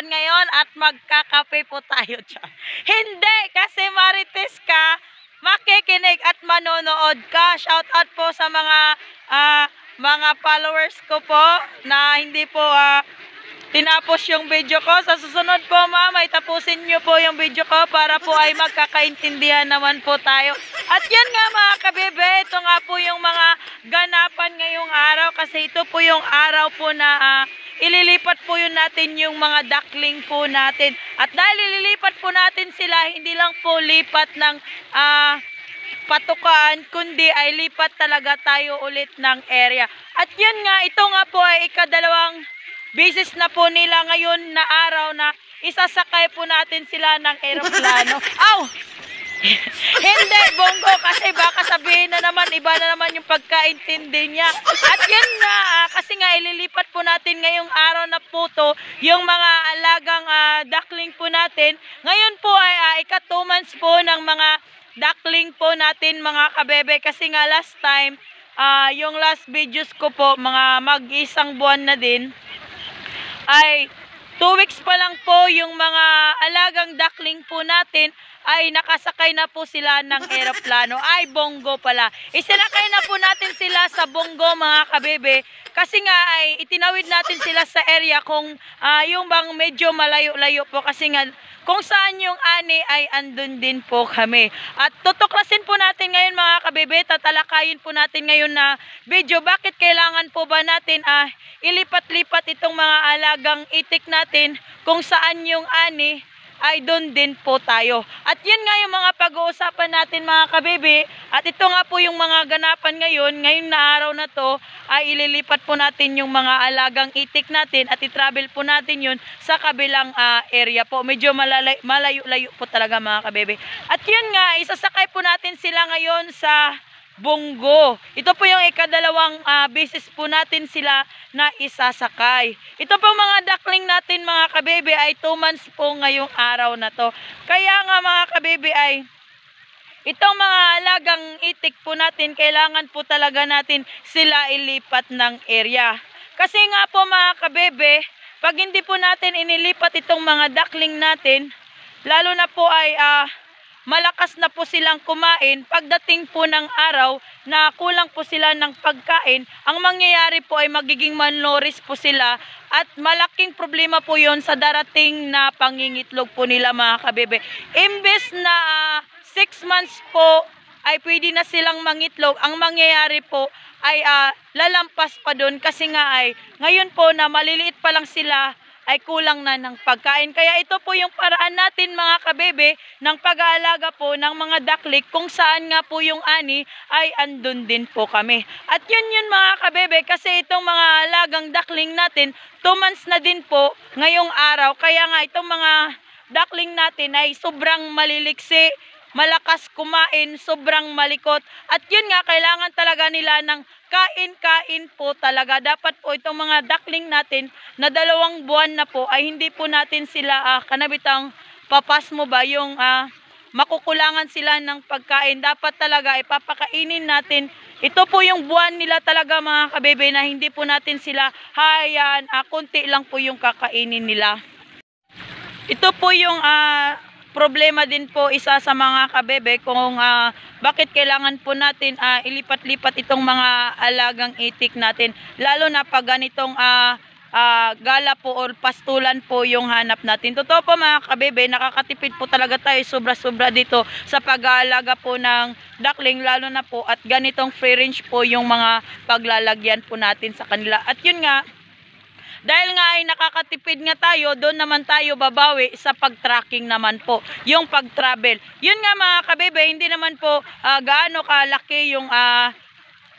ngayon at magkakape po tayo dyan. Hindi, kasi marites ka, makikinig at manonood ka. Shout out po sa mga followers ko po na hindi po tinapos yung video ko. Sa susunod po ay tapusin nyo po yung video ko para po ay magkakaintindihan naman po tayo. At yan nga mga kabebe, ito nga po yung mga ganapan ngayong araw kasi ito po yung araw po na ililipat po yun natin yung mga duckling po natin. At dahil ililipat po natin sila, hindi lang po lipat ng patukaan, kundi ay lipat talaga tayo ulit ng area. At yun nga, ito nga po ay ikadalawang bisis na po nila ngayon na araw na isasakay po natin sila ng eroplano. Aw! Hindi, Bongo, kasi baka sabihin na naman, iba na naman yung pagkaintindi niya. At yun nga, kasi nga ililipat po natin ngayong araw na po to, yung mga alagang duckling po natin. Ngayon po ay ika 2 months po ng mga duckling po natin mga kabebe. Kasi nga last time, yung last videos ko po, mga mag-isang buwan na din, ay 2 weeks pa lang po yung mga alagang duckling po natin ay nakasakay na po sila ng eroplano. Ay, Bongo pala. Isinakay na po natin sila sa Bongo mga kabebe. Kasi nga ay itinawid natin sila sa area kung yung bang medyo malayo-layo po. Kasi nga kung saan yung ani ay andun din po kami. At tutuklasin po natin ngayon mga kabebe. Tatalakayin po natin ngayon na video. Bakit kailangan po ba natin ilipat-lipat itong mga alagang itik natin kung saan yung ani ay doon din po tayo. At yun nga yung mga pag-uusapan natin mga kabebe. At ito nga po yung mga ganapan ngayong na araw na to ay ililipat po natin yung mga alagang itik natin at i-travel po natin yun sa kabilang area po. Medyo malayo-layo po talaga mga kabebe. At yun nga, isasakay po natin sila ngayon sa Bongo. Ito po yung ikadalawang beses po natin sila na isasakay. Ito po mga duckling natin mga kabebe ay 2 months po ngayong araw na to. Kaya nga mga kabebe ay itong mga alagang itik po natin, kailangan po talaga natin sila ilipat ng area. Kasi nga po mga kabebe, pag hindi po natin inilipat itong mga duckling natin, lalo na po ay malakas na po silang kumain. Pagdating po ng araw na kulang po sila ng pagkain, ang mangyayari po ay magiging malnourished po sila at malaking problema po yon sa darating na pangingitlog po nila mga kabebe. Imbes na 6 months po ay pwede na silang mangitlog, ang mangyayari po ay lalampas pa doon kasi nga ay ngayon po na maliliit pa lang sila ay kulang na ng pagkain. Kaya ito po yung paraan natin mga kabebe ng pag-aalaga po ng mga duckling kung saan nga po yung ani ay andun din po kami. At yun mga kabebe kasi itong mga alagang duckling natin 2 months na din po ngayong araw. Kaya nga itong mga duckling natin ay sobrang maliliksi, malakas kumain, sobrang malikot. At yun nga, kailangan talaga nila ng kain-kain po talaga. Dapat po itong mga duckling natin na 2 buwan na po ay hindi po natin sila kanabitang papas mo ba yung makukulangan sila ng pagkain. Dapat talaga ipapakainin natin. Ito po yung buwan nila talaga mga kabebe na hindi po natin sila hayan, konti lang po yung kakainin nila. Ito po yung problema din po isa sa mga kabebe kung bakit kailangan po natin ilipat-lipat itong mga alagang itik natin. Lalo na pag ganitong gala po or pastulan po yung hanap natin. Totoo po mga kabebe, nakakatipid po talaga tayo sobra-sobra dito sa pag-aalaga po ng duckling, lalo na po at ganitong free range po yung mga paglalagyan po natin sa kanila. At yun nga, dahil nga ay nakakatipid nga tayo, doon naman tayo babawi sa pag-tracking naman po, yung pag-travel. Yun nga mga kabebe, hindi naman po gaano kalaki yung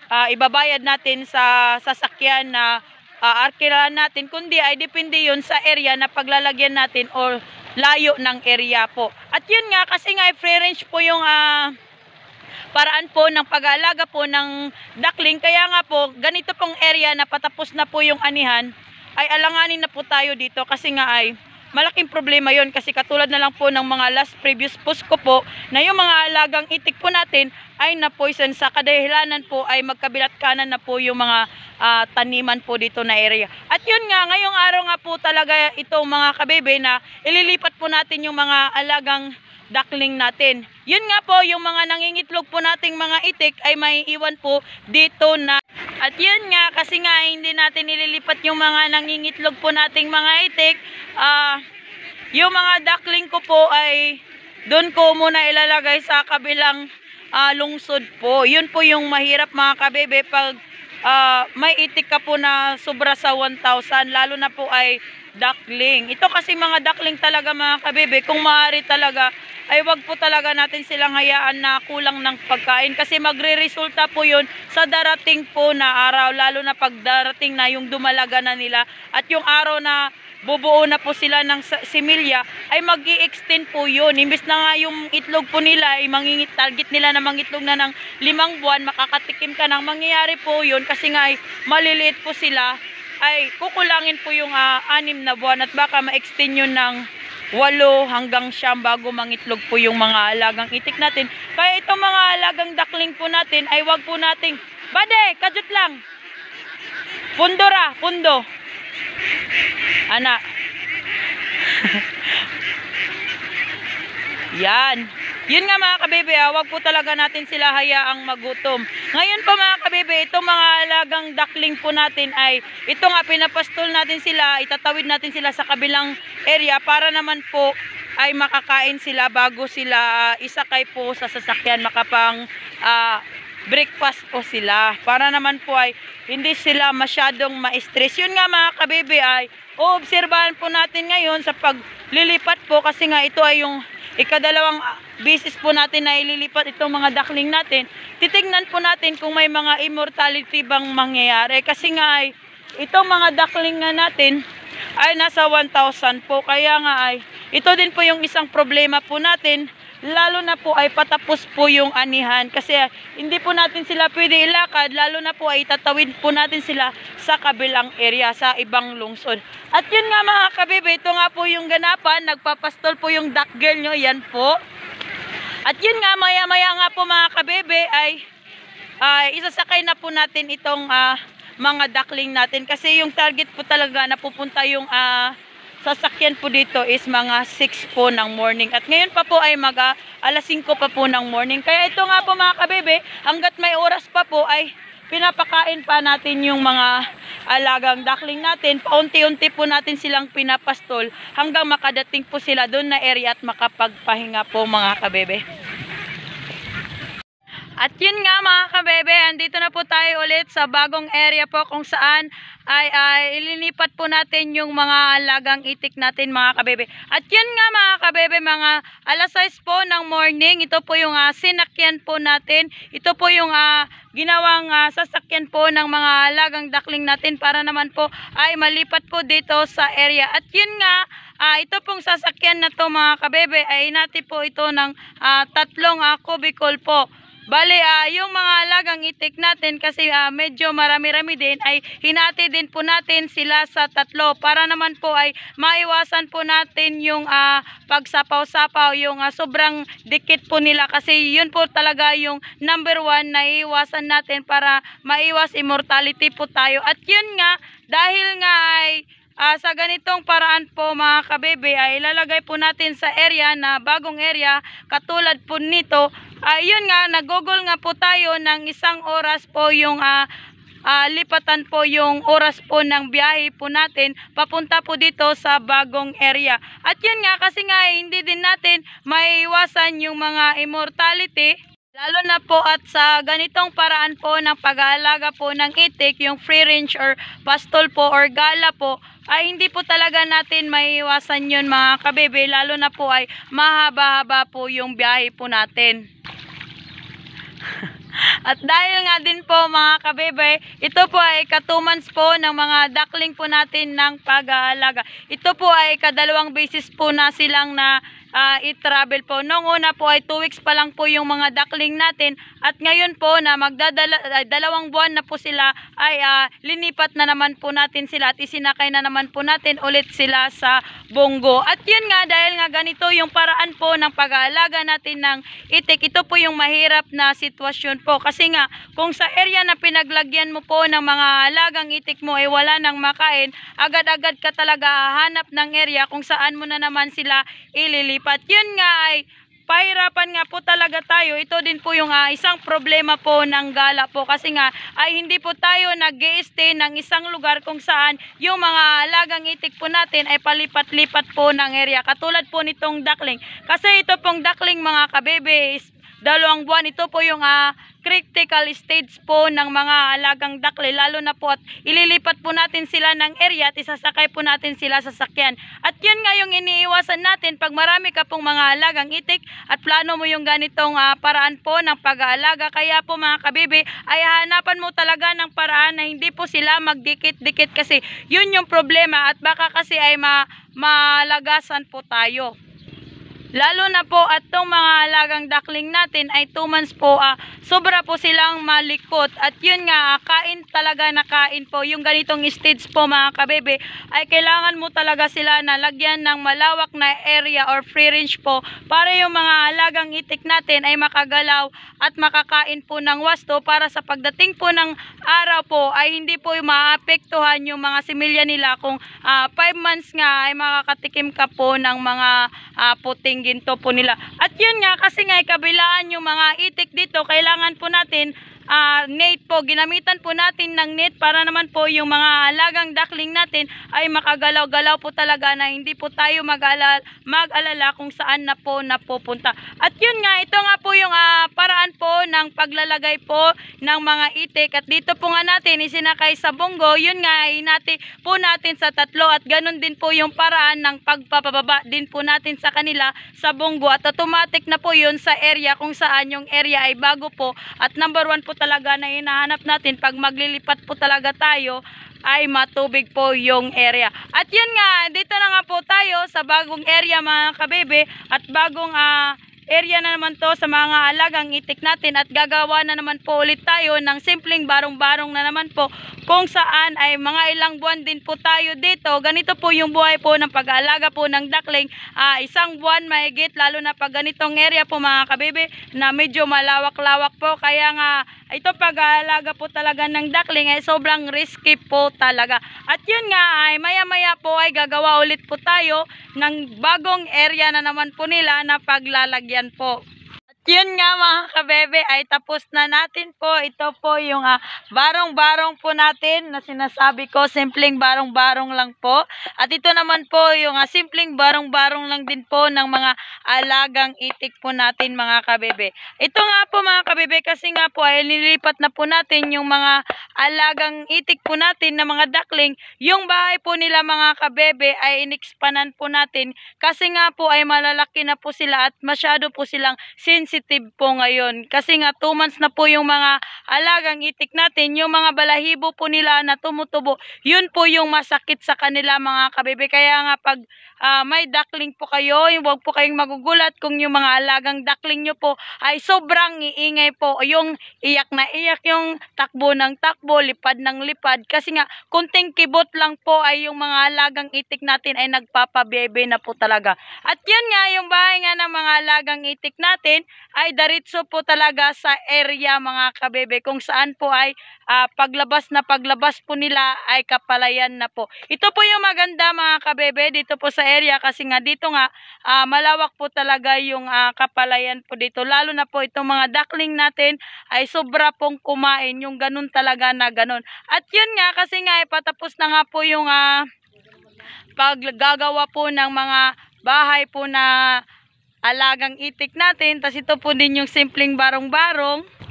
ibabayad natin sa sasakyan na arkirahan natin, kundi ay depende yun sa area na paglalagyan natin or layo ng area po. At yun nga, kasi nga free range po yung paraan po ng pag-aalaga po ng duckling. Kaya nga po, ganito pong area na patapos na po yung anihan, ay alanganin na po tayo dito kasi nga ay malaking problema yon kasi katulad na lang po ng mga last previous post ko po na yung mga alagang itik po natin ay na-poison sa kadahilanan po ay magkabilat kanan na po yung mga taniman po dito na area. At yun nga, ngayong araw nga po talaga itong mga kabebe na ililipat po natin yung mga alagang duckling natin. Yun nga po, yung mga nangingitlog po nating mga itik ay may iwan po dito na. At yun nga, kasi nga hindi natin nililipat yung mga nangingitlog po nating mga itik, yung mga duckling ko po ay doon ko muna ilalagay sa kabilang lungsod po. Yun po yung mahirap mga kabebe pag may itik ka po na sobra sa 1,000, lalo na po ay duckling. Ito kasi mga duckling talaga mga kabebe, kung maaari talaga ay wag po talaga natin silang hayaan na kulang ng pagkain kasi magre-resulta po yun sa darating po na araw, lalo na pag darating na yung dumalaga na nila at yung araw na bubuo na po sila ng similya ay mag-i-extend po yun. Imbes na nga yung itlog po nila ay target nila na mangitlog na ng 5 buwan, makakatikim ka ng mangyayari po yun kasi nga ay maliliit po sila, ay kukulangin po yung 6 na buwan at baka ma-extend yun ng 8 hanggang 9 bago mangitlog po yung mga alagang itik natin. Kaya itong mga alagang duckling po natin ay wag po nating, bade, kajut lang. Pundora, pundo. Ana. Yan. Yun nga mga kabebe, wag po talaga natin sila hayaang magutom. Ngayon po mga kabebe, itong mga alagang duckling po natin ay, ito nga pinapastol natin sila, itatawid natin sila sa kabilang area para naman po ay makakain sila bago sila isakay po sa sasakyan, makapang breakfast po sila. Para naman po ay hindi sila masyadong ma-stress. Yun nga mga kabebe ay, obserbahan po natin ngayon sa paglilipat po kasi nga ito ay yung ikadalawang beses po natin na ililipat itong mga duckling natin. Titignan po natin kung may mga immortality bang mangyayari. Kasi nga ay, itong mga duckling nga natin ay nasa 1,000 po. Kaya nga ay, ito din po yung isang problema po natin. Lalo na po ay patapos po yung anihan. Kasi hindi po natin sila pwede ilakad. Lalo na po ay tatawid po natin sila sa kabilang area, sa ibang lungsod. At yun nga mga kabebe, ito nga po yung ganapan. Nagpapastol po yung duck girl nyo. Yan po. At yun nga, maya-maya nga po mga kabebe ay isasakay na po natin itong mga duckling natin. Kasi yung target po talaga na pupunta yung sasakyan po dito is mga 6 po ng morning. At ngayon pa po ay alas 5 pa po ng morning. Kaya ito nga po mga kabebe, hanggat may oras pa po ay pinapakain pa natin yung mga alagang duckling natin. Paunti-unti po natin silang pinapastol hanggang makadating po sila doon na area at makapagpahinga po mga kabebe. At yun nga mga kabebe, andito na po tayo ulit sa bagong area po kung saan ay ililipat po natin yung mga alagang itik natin mga kabebe. At yun nga mga kabebe, mga alas 6 po ng morning, ito po yung sinakyan po natin. Ito po yung ginawang sasakyan po ng mga alagang duckling natin para naman po ay malipat po dito sa area. At yun nga, ito pong sasakyan na to mga kabebe ay hinati po ito ng 3 kubicle po. Bale, yung mga alagang itik natin kasi medyo marami-rami din ay hinati din po natin sila sa 3 para naman po ay maiwasan po natin yung pagsapaw-sapaw, yung sobrang dikit po nila kasi yun po talaga yung number 1 na iiwasan natin para maiwas immortality po tayo. At yun nga, dahil nga ay sa ganitong paraan po mga kabebe ay ilalagay po natin sa area na bagong area katulad po nito. Yun nga, nagugol nga po tayo ng 1 oras po yung lipatan po yung oras po ng biyahe po natin papunta po dito sa bagong area. At yun nga, kasi nga hindi din natin maiiwasan yung mga immortality. Lalo na po at sa ganitong paraan po ng pag-aalaga po ng itik, yung free range or pastol po or gala po, ay hindi po talaga natin maiiwasan yun mga kabebe. Lalo na po ay mahaba-haba po yung biyahe po natin. At dahil nga din po mga kabebe, ito po ay 2 months po ng mga duckling po natin ng pag-aalaga. Ito po ay 2 beses po na silang i-travel po. Noong una po ay 2 weeks pa lang po yung mga duckling natin at ngayon po na 2 buwan na po sila ay linipat na naman po natin sila at isinakay na naman po natin ulit sila sa bunggo. At yun nga, dahil nga ganito yung paraan po ng pag-aalaga natin ng itik, ito po yung mahirap na sitwasyon po kasi nga kung sa area na pinaglagyan mo po ng mga alagang itik mo ay wala nang makain, agad-agad ka talaga hahanap ng area kung saan mo na naman sila ililipat. Yun nga ay pahirapan nga po talaga tayo. Ito din po yung isang problema po ng gala po kasi nga ay hindi po tayo nag-i-stay ng isang lugar kung saan yung mga alagang itik po natin ay palipat-lipat po ng area. Katulad po nitong duckling. Kasi ito pong duckling mga kabebe is 2 buwan. Ito po yung critical stage po ng mga alagang duckling, lalo na po at ililipat po natin sila ng area at isasakay po natin sila sa sakyan. At yun nga yung iniiwasan natin pag marami ka pong mga alagang itik at plano mo yung ganitong paraan po ng pag-aalaga. Kaya po mga kabibi ay hanapan mo talaga ng paraan na hindi po sila magdikit-dikit kasi yun yung problema at baka kasi ay malagasan po tayo. Lalo na po at itong mga alagang duckling natin ay 2 months po, sobra po silang malikot. At yun nga, kain talaga na kain po. Yung ganitong stage po mga kabebe, ay kailangan mo talaga sila na lagyan ng malawak na area or free range po para yung mga alagang itik natin ay makagalaw at makakain po ng wasto para sa pagdating po ng araw po ay hindi po maapektuhan yung mga similya nila kung 5 months nga ay makakatikim ka po ng mga puting ginto po nila. At yun nga, kasi nga kabilaan yung mga itik dito, kailangan po natin net po, ginamitan po natin ng net para naman po yung mga alagang duckling natin ay makagalaw-galaw po talaga na hindi po tayo mag-alala kung saan na po napupunta. At yun nga, ito nga po yung paraan po ng paglalagay po ng mga itik at dito po nga natin isinakay sa bunggo. Yun nga, hinati po natin sa 3 at ganun din po yung paraan ng pagpapababa din po natin sa kanila sa bunggo at automatic na po yun sa area kung saan yung area ay bago po at number 1 po talaga na hinahanap natin pag maglilipat po talaga tayo ay matubig po yung area. At yun nga, dito na nga po tayo sa bagong area mga kabebe at bagong area na naman to sa mga alagang itik natin at gagawa na naman po ulit tayo ng simpleng barong-barong na naman po kung saan ay mga ilang buwan din po tayo dito. Ganito po yung buhay po ng pag-aalaga po ng duckling, 1 buwan mahigit, lalo na pag ganitong area po mga kabebe na medyo malawak-lawak po. Kaya nga ito pag-aalaga po talaga ng duckling ay sobrang risky po talaga. At yun nga ay maya-maya po ay gagawa ulit po tayo ng bagong area na naman po nila na paglalagyan po. At yun nga mga kabebe ay tapos na natin po. Ito po yung barong-barong po natin na sinasabi ko, simpleng barong-barong lang po. At ito naman po yung simpleng barong-barong lang din po ng mga alagang itik po natin mga kabebe. Ito nga po mga kabebe kasi nga po ay nililipat na po natin yung mga alagang itik po natin na mga duckling. Yung bahay po nila mga kabebe ay in-expandan po natin kasi nga po ay malalaki na po sila at masyado po silang sensitive po ngayon. Kasi nga 2 months na po yung mga alagang itik natin, yung mga balahibo po nila na tumutubo, yun po yung masakit sa kanila mga kabebe. Kaya nga pag may duckling po kayo, huwag po kayong magugulat kung yung mga alagang duckling nyo po ay sobrang iingay po. Yung iyak na iyak, yung takbo ng takbo, lipad ng lipad. Kasi nga, kunting kibot lang po ay yung mga alagang itik natin ay nagpapabebe na po talaga. At yun nga, yung bahay nga ng mga alagang itik natin ay daritso po talaga sa area mga kabebe. Kung saan po ay paglabas po nila ay kapalayan na po. Ito po yung maganda mga kabebe dito po sa area kasi nga dito nga malawak po talaga yung kapalayan po dito. Lalo na po itong mga duckling natin ay sobra pong kumain yung ganun talaga na ganun. At yun nga kasi nga ipatapos na nga po yung paggagawa po ng mga bahay po na alagang itik natin. Tas ito po din yung simpleng barong-barong.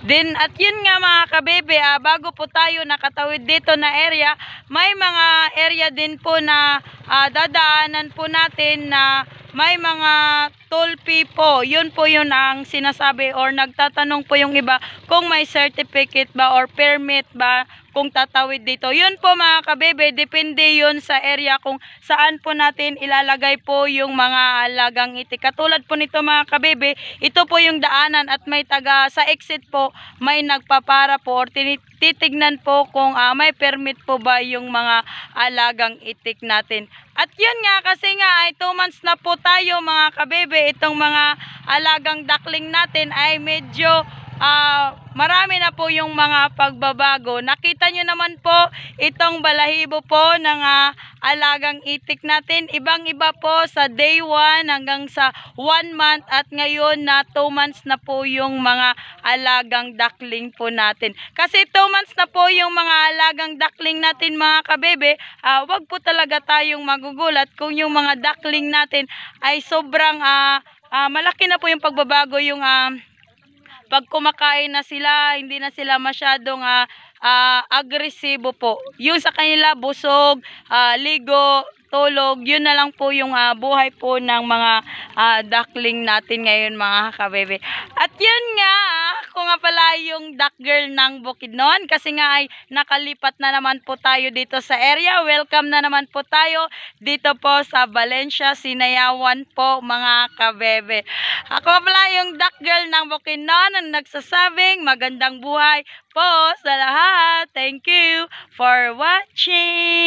Then, at yun nga mga kabebe, bago po tayo nakatawid dito na area, may mga area din po na dadaanan po natin na may mga tulpi po. Yun po yun ang sinasabi or nagtatanong po yung iba kung may certificate ba or permit ba kung tatawid dito. Yun po mga kabebe, depende yun sa area kung saan po natin ilalagay po yung mga alagang itik. Katulad po nito mga kabebe, ito po yung daanan at may taga sa exit po, may nagpapara po or titignan po kung may permit po ba yung mga alagang itik natin. At yun nga, kasi nga ay 2 months na po tayo mga kabebe, itong mga alagang duckling natin ay medyo marami na po yung mga pagbabago. Nakita nyo naman po itong balahibo po ng alagang itik natin. Ibang iba po sa day 1 hanggang sa 1 month at ngayon na 2 months na po yung mga alagang duckling po natin. Kasi 2 months na po yung mga alagang duckling natin mga kabebe, wag po talaga tayong magugulat kung yung mga duckling natin ay sobrang malaki na po yung pagbabago yung pag kumakain na sila, hindi na sila masyadong agresibo po. Yung sa kanila, busog, ligo, tulog, yun na lang po yung buhay po ng mga duckling natin ngayon mga kabebe. At yun nga, ako nga pala yung duck girl ng Bukidnon kasi nga ay nakalipat na naman po tayo dito sa area. Welcome na naman po tayo dito po sa Valencia, Sinayawan po mga kabebe. Ako nga pala yung duck girl ng Bukidnon ang nagsasabing magandang buhay po sa lahat. Thank you for watching.